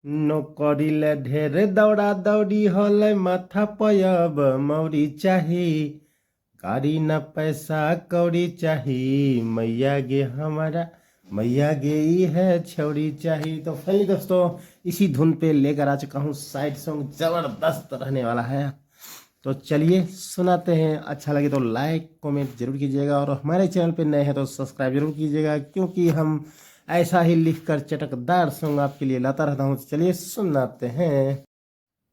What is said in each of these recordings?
नौकरीले ढेर दौड़ा दौड़ी होले माथा पयब मौरी चाही गाड़ी न पैसा कौड़ी चाही मैया गे हमारा मैया गे ई है छौड़ी चाही। तो फाइनली दोस्तों इसी धुन पे लेकर आ चुका हूँ साइड सॉन्ग, जबरदस्त रहने वाला है। तो चलिए सुनाते हैं। अच्छा लगे तो लाइक कमेंट जरूर कीजिएगा और हमारे चैनल पे नए हैं तो सब्सक्राइब जरूर कीजिएगा, क्योंकि हम ऐसा ही लिखकर चटकदार सॉन्ग आपके लिए लाता रहता हूँ। चलिए सुनाते हैं।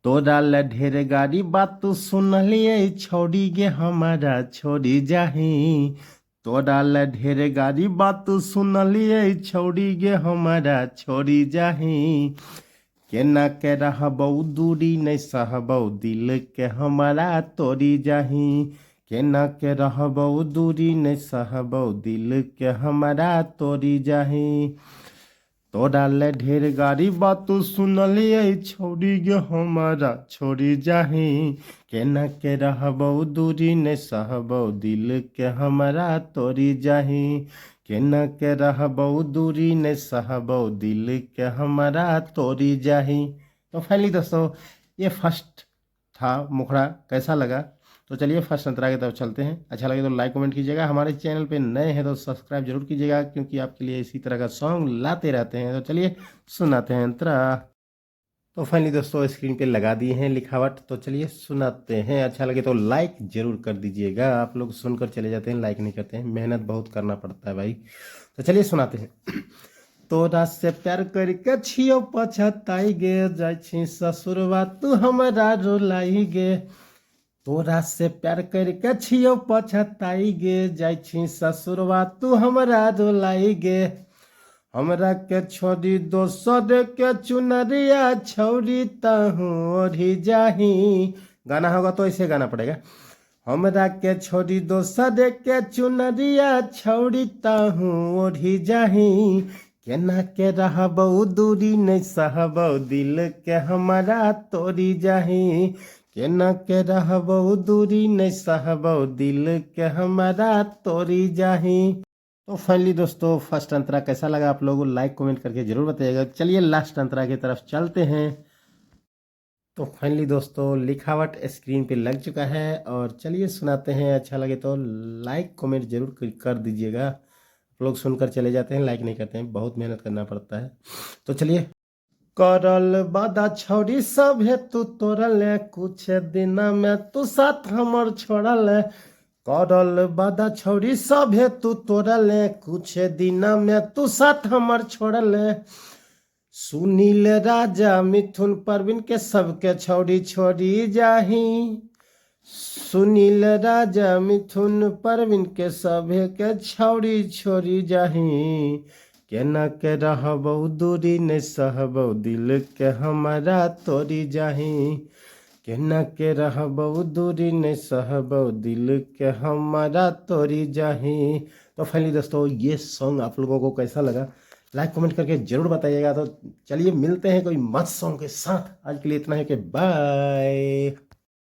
तो डाल ढेर गाड़ी बात तू सुन लिए छोड़ी गे हमारा छोड़ी जाही। तो डाल ढेर गाड़ी बात तू सुन लिए छोड़ी गे हमारा छोड़ी जाही। केना के रहबौ दूरी नहीं सहबौ दिल के हमारा तोड़ी जाही। केना के रहबौ दूरी नहीं सहबौ दिल के हमारा तोड़ी जाही। तोरा ले ढेर गाड़ी बात सुनलिए छोड़ी गे हमारा छोड़ी जाही। केना के रहबौ दूरी नहीं सहबौ दिल के हमारा तोड़ी जाही। केना के रहबौ दूरी नहीं सहबौ दिल के हमारा तोड़ी जाही। तो फाइनली दोस्तों ये फर्स्ट था मुखड़ा, कैसा लगा? तो चलिए फर्स्ट अंतरा की तरफ चलते हैं। अच्छा लगे तो लाइक कमेंट कीजिएगा, हमारे चैनल पे नए हैं तो सब्सक्राइब जरूर कीजिएगा, क्योंकि आपके लिए इसी तरह का सॉन्ग लाते रहते हैं। तो चलिए सुनाते हैं अंतरा। तो फाइनली दोस्तों स्क्रीन पे लगा दिए हैं लिखावट, तो चलिए सुनाते हैं। अच्छा लगे तो लाइक जरूर कर दीजिएगा। आप लोग सुनकर चले जाते हैं, लाइक नहीं करते हैं, मेहनत बहुत करना पड़ता है भाई। तो चलिए सुनाते हैं। तोरा से प्यार करके छियो पछताई गे जाइ छी ससुरवा तू हमरा रोलाई गे। तोरा से प्यार करके छियो पछताई गे जाइ छी ससुरवा तू हमरा रोलाई गे। हमरा के छोड़ी दोसर के चुनरिया छौरी तहू ओढ़ी जाही। गाना होगा तो ऐसे गाना पड़ेगा। हमरा के छोड़ी दोसर के चुनरिया छौरी तहू ओढ़ी जाही। केना के रहबौ दूरी नहीं सहबौ दिल के हमारा तोड़ी जाही। केना के रहबौ दूरी नहीं सहबौ दिल के हमारा तोड़ी जाही। तो फाइनली दोस्तों फर्स्ट अंतरा कैसा लगा आप लोगों को लाइक कमेंट करके जरूर बताइएगा। चलिए लास्ट अंतरा की तरफ चलते हैं। तो फाइनली दोस्तों लिखावट स्क्रीन पे लग चुका है और चलिए सुनाते हैं। अच्छा लगे तो लाइक कमेंट जरूर कर दीजिएगा। आप लोग सुनकर चले जाते हैं, लाइक नहीं करते हैं, बहुत मेहनत करना पड़ता है। तो चलिए। करल बादा छौरी सभे तू तोड़ल कुछ दिन में तू साथ हमर छोड़ल। करल बादा छौरी सभे तू तोड़ल कुछ दिन में तू साथ हमर छोड़ल। सुनील राजा मिथुन परवीन के सबके छौरी छोड़ी जाही। सुनील राजा मिथुन परवीन के सभे के छौरी छोड़ी जाही। केना के रहबौ दूरी नहीं सहबौ दिल के हमारा तोड़ी जाही। केना के रहबौ दूरी नहीं सहबौ दिल के हमारा तोड़ी जाही। तो फाइनली दोस्तों ये सॉन्ग आप लोगों को कैसा लगा लाइक कमेंट करके जरूर बताइएगा। तो चलिए मिलते हैं कोई मस्त सॉन्ग के साथ। आज के लिए इतना है कि बाय।